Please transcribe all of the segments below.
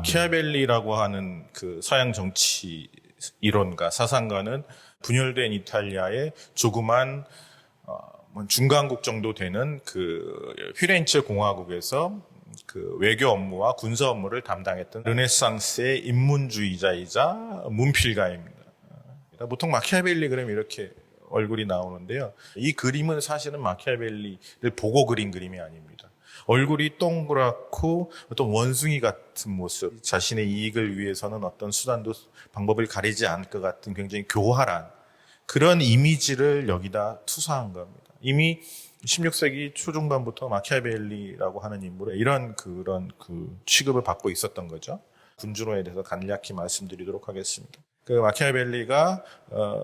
마키아벨리라고 하는 그 서양 정치 이론가, 사상가는 분열된 이탈리아의 조그만 중간국 정도 되는 그 피렌체 공화국에서 그 외교 업무와 군사 업무를 담당했던 르네상스의 인문주의자이자 문필가입니다. 보통 마키아벨리 그러면 이렇게 얼굴이 나오는데요. 이 그림은 사실은 마키아벨리를 보고 그린 그림이 아닙니다. 얼굴이 동그랗고 어떤 원숭이 같은 모습, 자신의 이익을 위해서는 어떤 수단도 방법을 가리지 않을 것 같은 굉장히 교활한 그런 이미지를 여기다 투사한 겁니다. 이미 16세기 초중반부터 마키아벨리라고 하는 인물의 이런 그런 취급을 받고 있었던 거죠. 군주론에 대해서 간략히 말씀드리도록 하겠습니다. 그 마키아벨리가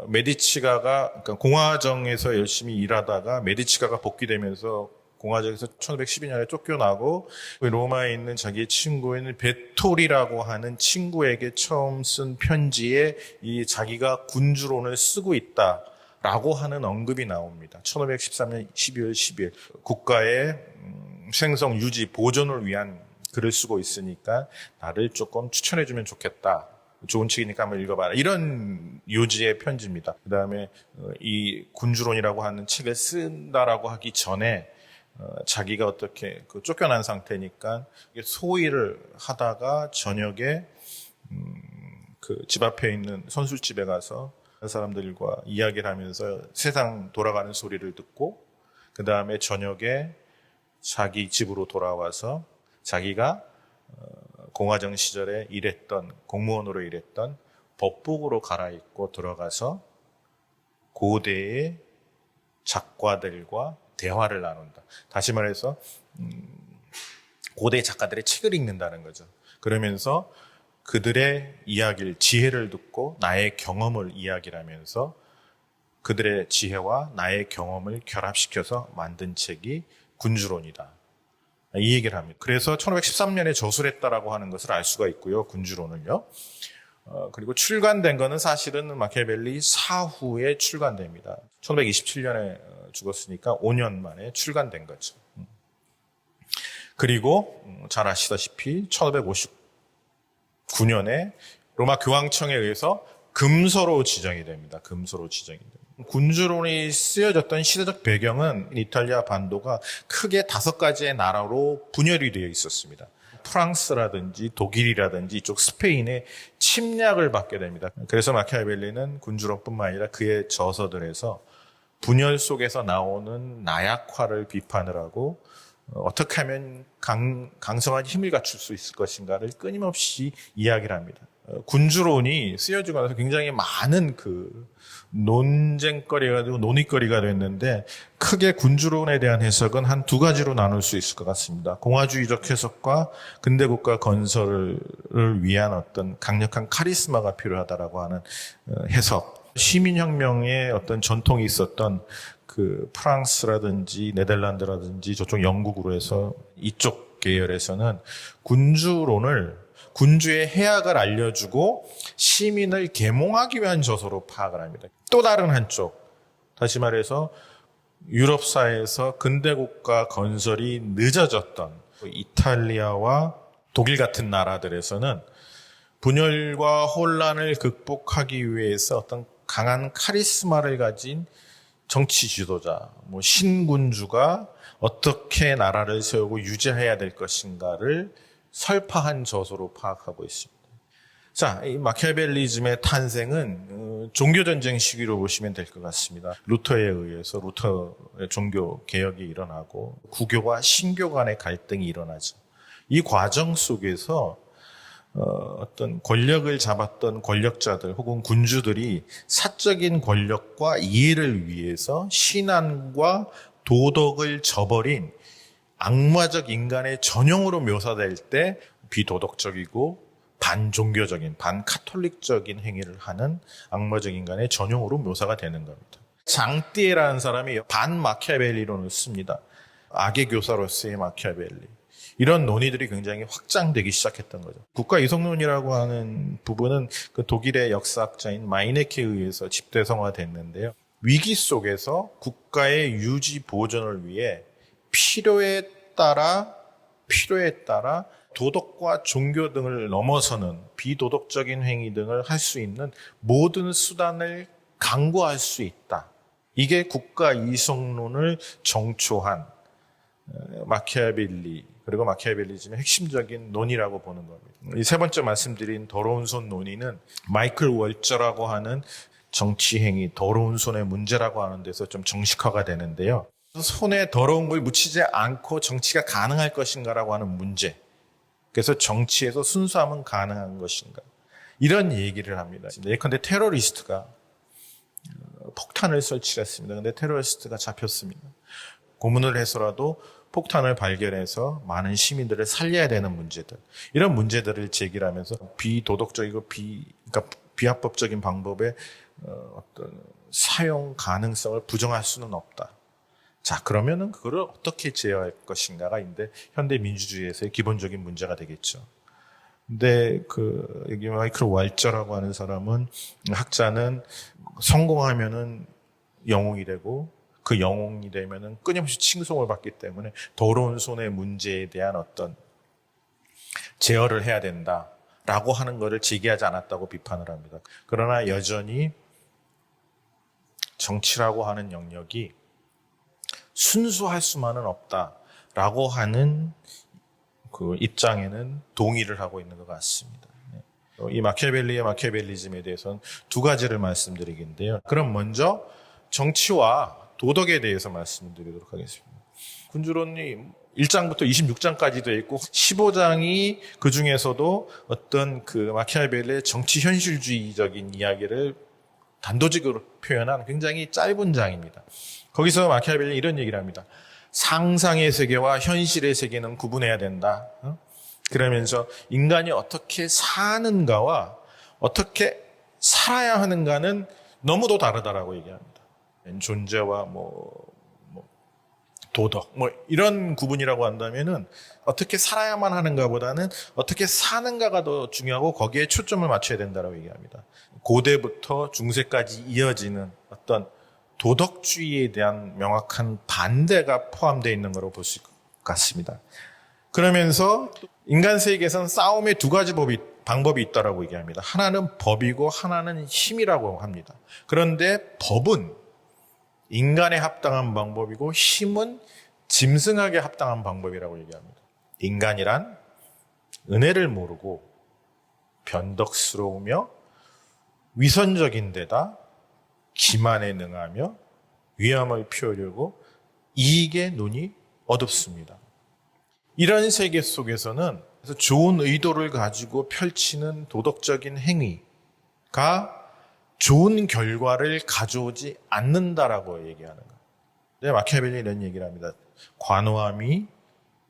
메디치가가 그러니까 공화정에서 열심히 일하다가 메디치가가 복귀되면서 공화정에서 1512년에 쫓겨나고 로마에 있는 자기의 친구인 베토리라고 하는 친구에게 처음 쓴 편지에 이 자기가 군주론을 쓰고 있다라고 하는 언급이 나옵니다. 1513년 12월 10일 국가의 생성 유지 보존을 위한 글을 쓰고 있으니까 나를 조금 추천해주면 좋겠다. 좋은 책이니까 한번 읽어봐라. 이런 요지의 편지입니다. 그 다음에 이 군주론이라고 하는 책을 쓴다라고 하기 전에 자기가 어떻게 쫓겨난 상태니까 소일을 하다가 저녁에 그 집 앞에 있는 선술집에 가서 사람들과 이야기를 하면서 세상 돌아가는 소리를 듣고 그 다음에 저녁에 자기 집으로 돌아와서 자기가 공화정 시절에 공무원으로 일했던 법복으로 갈아입고 들어가서 고대의 작가들과 대화를 나눈다. 다시 말해서 고대 작가들의 책을 읽는다는 거죠. 그러면서 그들의 이야기를, 지혜를 듣고 나의 경험을 이야기를 하면서 그들의 지혜와 나의 경험을 결합시켜서 만든 책이 군주론이다. 이 얘기를 합니다. 그래서 1513년에 저술했다라고 하는 것을 알 수가 있고요. 군주론을요. 그리고 출간된 거는 사실은 마키아벨리 사후에 출간됩니다. 1527년에 죽었으니까 5년 만에 출간된 거죠. 그리고 잘 아시다시피 1559년에 로마 교황청에 의해서 금서로 지정이 됩니다. 금서로 지정이 됩니다. 군주론이 쓰여졌던 시대적 배경은 이탈리아 반도가 크게 5가지의 나라로 분열이 되어 있었습니다. 프랑스라든지 독일이라든지 이쪽 스페인의 침략을 받게 됩니다. 그래서 마키아벨리는 군주론뿐만 아니라 그의 저서들에서 분열 속에서 나오는 나약화를 비판을 하고 어떻게 하면 강성한 힘을 갖출 수 있을 것인가를 끊임없이 이야기를 합니다. 군주론이 쓰여지고 나서 굉장히 많은 논쟁거리가 되고 논의거리가 됐는데 크게 군주론에 대한 해석은 한 2가지로 나눌 수 있을 것 같습니다. 공화주의적 해석과 근대국가 건설을 위한 어떤 강력한 카리스마가 필요하다라고 하는 해석. 시민혁명의 어떤 전통이 있었던 그 프랑스라든지 네덜란드라든지 저쪽 영국으로 해서 이쪽 계열에서는 군주의 해악을 알려주고 시민을 계몽하기 위한 저서로 파악을 합니다. 또 다른 한쪽, 다시 말해서 유럽사에서 근대국가 건설이 늦어졌던 이탈리아와 독일 같은 나라들에서는 분열과 혼란을 극복하기 위해서 어떤 강한 카리스마를 가진 정치 지도자, 신군주가 어떻게 나라를 세우고 유지해야 될 것인가를 설파한 저서로 파악하고 있습니다. 자, 이 마키아벨리즘의 탄생은 종교전쟁 시기로 보시면 될 것 같습니다. 루터에 의해서 루터의 종교 개혁이 일어나고 구교와 신교 간의 갈등이 일어나죠. 이 과정 속에서 어떤 권력을 잡았던 권력자들 혹은 군주들이 사적인 권력과 이해를 위해서 신앙과 도덕을 저버린 악마적 인간의 전형으로 묘사될 때 비도덕적이고 반종교적인, 반카톨릭적인 행위를 하는 악마적 인간의 전형으로 묘사가 되는 겁니다. 장띠에라는 사람이 반마키아벨리론을 씁니다. 악의 교사로서의 마키아벨리. 이런 논의들이 굉장히 확장되기 시작했던 거죠. 국가 이성론이라고 하는 부분은 그 독일의 역사학자인 마이네케에 의해서 집대성화됐는데요. 위기 속에서 국가의 유지 보존을 위해 필요에 따라 도덕과 종교 등을 넘어서는 비도덕적인 행위 등을 할 수 있는 모든 수단을 강구할 수 있다. 이게 국가 이성론을 정초한 마키아벨리 그리고 마키아벨리즘의 핵심적인 논의라고 보는 겁니다. 이 세 번째 말씀드린 더러운 손 논의는 마이클 월저라고 하는 정치행위, 더러운 손의 문제라고 하는 데서 좀 정식화가 되는데요. 손에 더러운 걸 묻히지 않고 정치가 가능할 것인가라고 하는 문제. 그래서 정치에서 순수함은 가능한 것인가. 이런 얘기를 합니다. 예컨대 테러리스트가 폭탄을 설치했습니다. 근데 테러리스트가 잡혔습니다. 고문을 해서라도 폭탄을 발견해서 많은 시민들을 살려야 되는 문제들. 이런 문제들을 제기하면서 비도덕적이고 그러니까 비합법적인 방법의 어떤 사용 가능성을 부정할 수는 없다. 자, 그러면은 그거를 어떻게 제어할 것인가가 있는데 현대 민주주의에서의 기본적인 문제가 되겠죠. 근데 여기 마이클 월저라고 하는 사람은 학자는 성공하면은 영웅이 되고 그 영웅이 되면은 끊임없이 칭송을 받기 때문에 더러운 손의 문제에 대한 어떤 제어를 해야 된다라고 하는 것을 제기하지 않았다고 비판을 합니다. 그러나 여전히 정치라고 하는 영역이 순수할 수만은 없다라고 하는 그 입장에는 동의를 하고 있는 것 같습니다. 이 마키아벨리의 마키아벨리즘에 대해서는 두 가지를 말씀드리겠는데요. 그럼 먼저 정치와 도덕에 대해서 말씀드리도록 하겠습니다. 군주론이 1장부터 26장까지 되어 있고 15장이 그 중에서도 어떤 그 마키아벨리의 정치 현실주의적인 이야기를 단도직으로 표현한 굉장히 짧은 장입니다. 거기서 마키아벨리 이런 얘기를 합니다. 상상의 세계와 현실의 세계는 구분해야 된다. 그러면서 인간이 어떻게 사는가와 어떻게 살아야 하는가는 너무도 다르다라고 얘기합니다. 존재와 도덕 이런 구분이라고 한다면은 어떻게 살아야만 하는가보다는 어떻게 사는가가 더 중요하고 거기에 초점을 맞춰야 된다라고 얘기합니다. 고대부터 중세까지 이어지는 어떤 도덕주의에 대한 명확한 반대가 포함되어 있는 거로 볼 수 같습니다. 그러면서 인간 세계에서는 싸움의 두 가지 방법이 있다라고 얘기합니다. 하나는 법이고 하나는 힘이라고 합니다. 그런데 법은 인간에 합당한 방법이고 힘은 짐승에게 합당한 방법이라고 얘기합니다. 인간이란 은혜를 모르고 변덕스러우며 위선적인 데다 기만에 능하며 위험을 피우려고 이익의 눈이 어둡습니다. 이런 세계 속에서는 좋은 의도를 가지고 펼치는 도덕적인 행위가 좋은 결과를 가져오지 않는다라고 얘기하는 거예요. 네, 마키아벨리 이런 얘기를 합니다. 관호함이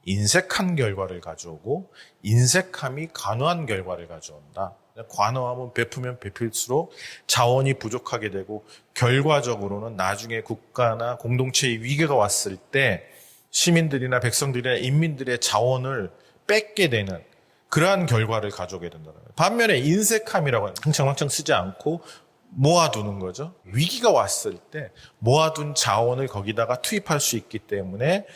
인색한 결과를 가져오고 인색함이 간호한 결과를 가져온다. 관호함은 베푸면 베풀수록 자원이 부족하게 되고 결과적으로는 나중에 국가나 공동체의 위기가 왔을 때 시민들이나 백성들이나 인민들의 자원을 뺏게 되는 그러한 결과를 가져오게 된다는 거예요. 반면에 인색함이라고 하는 흥청망청 쓰지 않고 모아두는 거죠. 위기가 왔을 때 모아둔 자원을 거기다가 투입할 수 있기 때문에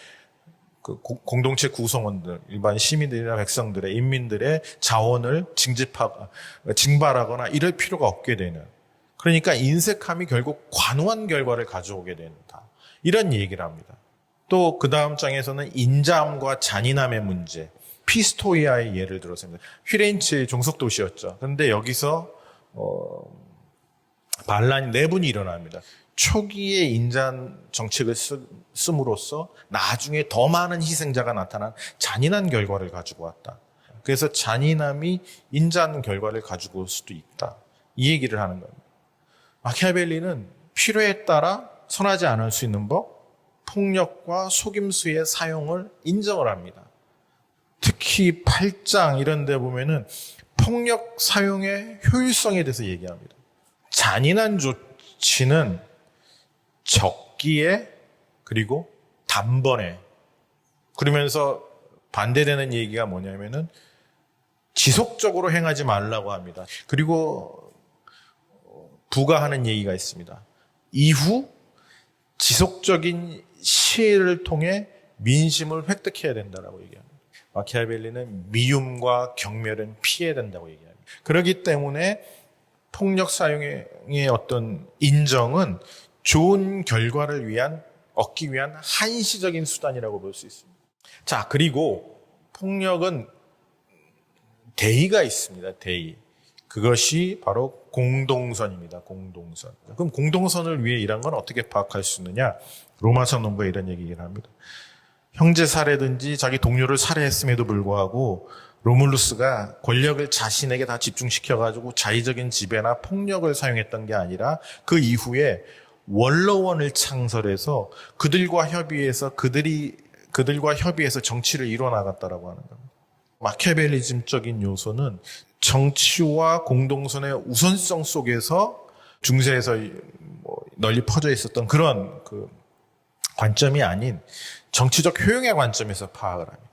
그 공동체 구성원들, 일반 시민들이나 백성들의, 인민들의 자원을 징발하거나 이럴 필요가 없게 되는. 그러니까 인색함이 결국 관호한 결과를 가져오게 된다. 이런 얘기를 합니다. 또 그 다음 장에서는 인자함과 잔인함의 문제, 피스토이아의 예를 들었습니다. 휘렌츠의 종속도시였죠. 그런데 여기서 반란이 내분이 일어납니다. 초기에 인자한 정책을 씀으로써 나중에 더 많은 희생자가 나타난 잔인한 결과를 가지고 왔다. 그래서 잔인함이 인자한 결과를 가지고 올 수도 있다. 이 얘기를 하는 겁니다. 마키아벨리는 필요에 따라 선하지 않을 수 있는 법, 폭력과 속임수의 사용을 인정을 합니다. 특히 8장 이런 데 보면은 폭력 사용의 효율성에 대해서 얘기합니다. 잔인한 조치는 적기에 그리고 단번에 그러면서 반대되는 얘기가 뭐냐면은 지속적으로 행하지 말라고 합니다. 그리고 부가하는 얘기가 있습니다. 이후 지속적인 시혜를 통해 민심을 획득해야 된다라고 얘기합니다. 마키아벨리는 미움과 경멸은 피해야 된다고 얘기합니다. 그렇기 때문에 폭력 사용의 어떤 인정은 좋은 결과를 얻기 위한 한시적인 수단이라고 볼 수 있습니다. 자, 그리고 폭력은 대의가 있습니다. 대의. 그것이 바로 공동선입니다. 공동선. 그럼 공동선을 위해 일한 건 어떻게 파악할 수 있느냐? 로마서 논부가 이런 얘기를 합니다. 형제 살해든지 자기 동료를 살해했음에도 불구하고 로물루스가 권력을 자신에게 다 집중시켜가지고 자의적인 지배나 폭력을 사용했던 게 아니라 그 이후에 원로원을 창설해서 그들과 협의해서 정치를 이뤄나갔다라고 하는 겁니다. 마키아벨리즘적인 요소는 정치와 공동선의 우선성 속에서 중세에서 널리 퍼져 있었던 그런 관점이 아닌 정치적 효용의 관점에서 파악을 합니다.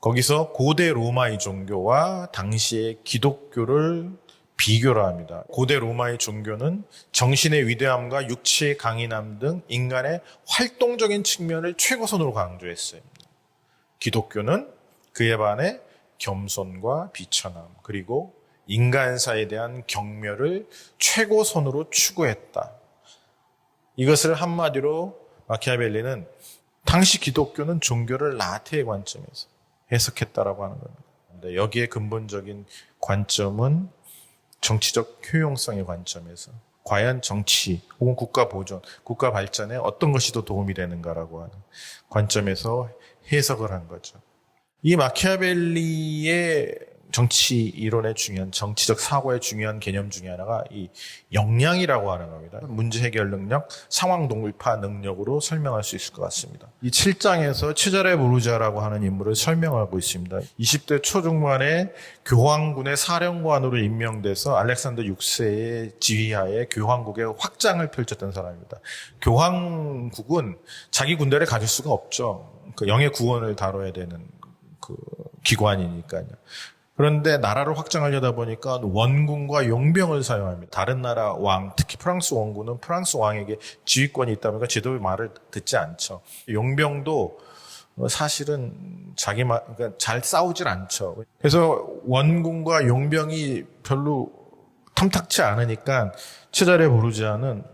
거기서 고대 로마의 종교와 당시의 기독교를 비교를 합니다. 고대 로마의 종교는 정신의 위대함과 육체의 강인함 등 인간의 활동적인 측면을 최고선으로 강조했어요. 기독교는 그에 반해 겸손과 비천함, 그리고 인간사에 대한 경멸을 최고선으로 추구했다. 이것을 한마디로 마키아벨리는 당시 기독교는 종교를 라테의 관점에서 해석했다라고 하는 겁니다. 여기에 근본적인 관점은 정치적 효용성의 관점에서 과연 정치 혹은 국가 보존, 국가 발전에 어떤 것이 더 도움이 되는가라고 하는 관점에서 해석을 한 거죠. 이 마키아벨리의 정치 이론의 중요한 정치적 사고의 중요한 개념 중에 하나가 이 역량이라고 하는 겁니다. 문제 해결 능력, 상황 돌파 능력으로 설명할 수 있을 것 같습니다. 이 7장에서 체자레 보르자라고 하는 인물을 설명하고 있습니다. 20대 초중반에 교황군의 사령관으로 임명돼서 알렉산더 6세의 지휘하에 교황국의 확장을 펼쳤던 사람입니다. 교황국은 자기 군대를 가질 수가 없죠. 영의 구원을 다뤄야 되는 기관이니까요. 그런데 나라를 확장하려다 보니까 원군과 용병을 사용합니다. 다른 나라 왕, 특히 프랑스 원군은 프랑스 왕에게 지휘권이 있다 보니까 제대로 말을 듣지 않죠. 용병도 사실은 그러니까 잘 싸우질 않죠. 그래서 원군과 용병이 별로 탐탁치 않으니까 체자레 보르지아는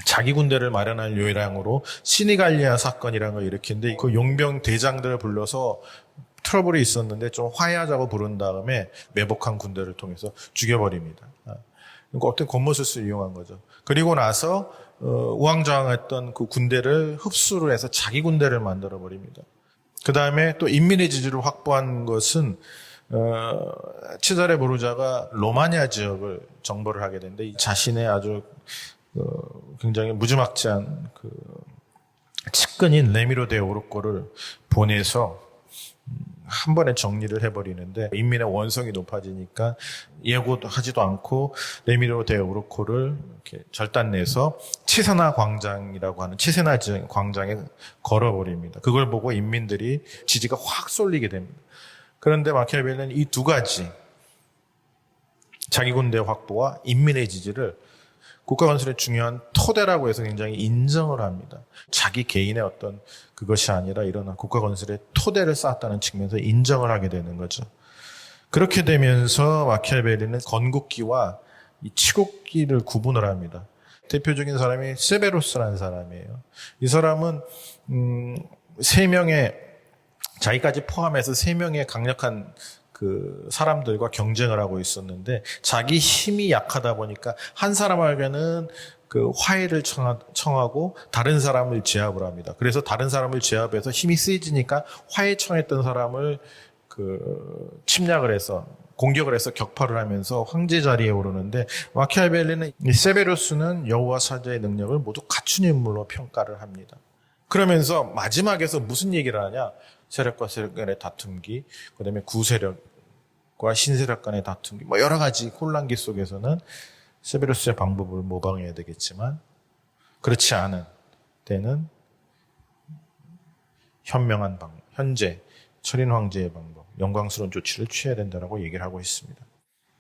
자기 군대를 마련할 요량으로 시니갈리아 사건이라는 걸 일으키는데 그 용병 대장들을 불러서 트러블이 있었는데 좀 화해하자고 부른 다음에 매복한 군대를 통해서 죽여버립니다. 그러니까 어떤 겉모술수를 이용한 거죠. 그리고 나서 우왕좌왕했던 그 군대를 흡수를 해서 자기 군대를 만들어버립니다. 그 다음에 또 인민의 지지를 확보한 것은 체자레 보르자가 로마니아 지역을 정벌을 하게 되는데 자신의 아주 굉장히 무지막지한 측근인 레미로 데 오르코를 보내서 한 번에 정리를 해버리는데 인민의 원성이 높아지니까 예고도 하지도 않고 레미로 데 오르코를 이렇게 절단내서 체세나 광장이라고 하는 체세나 광장에 걸어버립니다. 그걸 보고 인민들이 지지가 확 쏠리게 됩니다. 그런데 마키아벨리는 이 두 가지 자기 군대 확보와 인민의 지지를 국가 건설의 중요한 토대라고 해서 굉장히 인정을 합니다. 자기 개인의 어떤 그것이 아니라 이런 국가 건설의 토대를 쌓았다는 측면에서 인정을 하게 되는 거죠. 그렇게 되면서 마키아벨리는 건국기와 이 치국기를 구분을 합니다. 대표적인 사람이 세베로스라는 사람이에요. 이 사람은 세 명의 자기까지 포함해서 세 명의 강력한 사람들과 경쟁을 하고 있었는데 자기 힘이 약하다 보니까 한 사람에게는 화해를 청하고 다른 사람을 제압을 합니다. 그래서 다른 사람을 제압해서 힘이 세지니까 화해 청했던 사람을 침략을 해서 공격을 해서 격파를 하면서 황제 자리에 오르는데 마키아벨리는 이 세베로스는 여호와 사자의 능력을 모두 갖춘 인물로 평가를 합니다. 그러면서 마지막에서 무슨 얘기를 하냐? 세력과 세력 간의 다툼기, 그다음에 구세력과 신세력 간의 다툼기, 여러 가지 혼란기 속에서는 세베로스의 방법을 모방해야 되겠지만 그렇지 않은 때는 현명한 방법, 현재 철인 황제의 방법, 영광스러운 조치를 취해야 된다고 얘기를 하고 있습니다.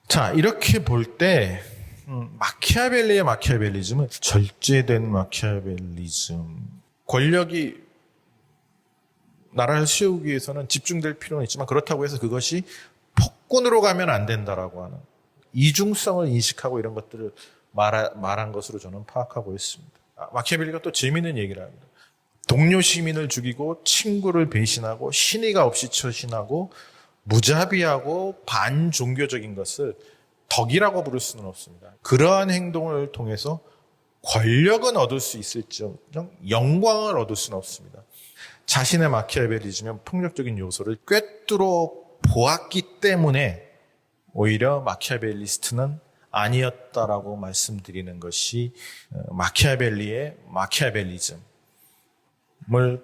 자, 이렇게 볼 때 마키아벨리의 마키아벨리즘은 절제된 마키아벨리즘, 권력이 나라를 세우기 위해서는 집중될 필요는 있지만 그렇다고 해서 그것이 폭군으로 가면 안 된다라고 하는 이중성을 인식하고 이런 것들을 말한 것으로 저는 파악하고 있습니다. 마키아벨리가 또 재미있는 얘기를 합니다. 동료 시민을 죽이고 친구를 배신하고 신의가 없이 처신하고 무자비하고 반종교적인 것을 덕이라고 부를 수는 없습니다. 그러한 행동을 통해서 권력은 얻을 수 있을지언정 영광을 얻을 수는 없습니다. 자신의 마키아벨리즘의 폭력적인 요소를 꿰뚫어 보았기 때문에 오히려 마키아벨리스트는 아니었다라고 말씀드리는 것이 마키아벨리의 마키아벨리즘을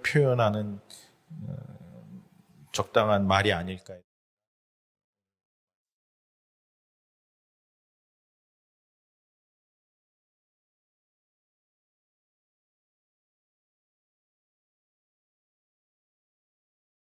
표현하는 적당한 말이 아닐까요?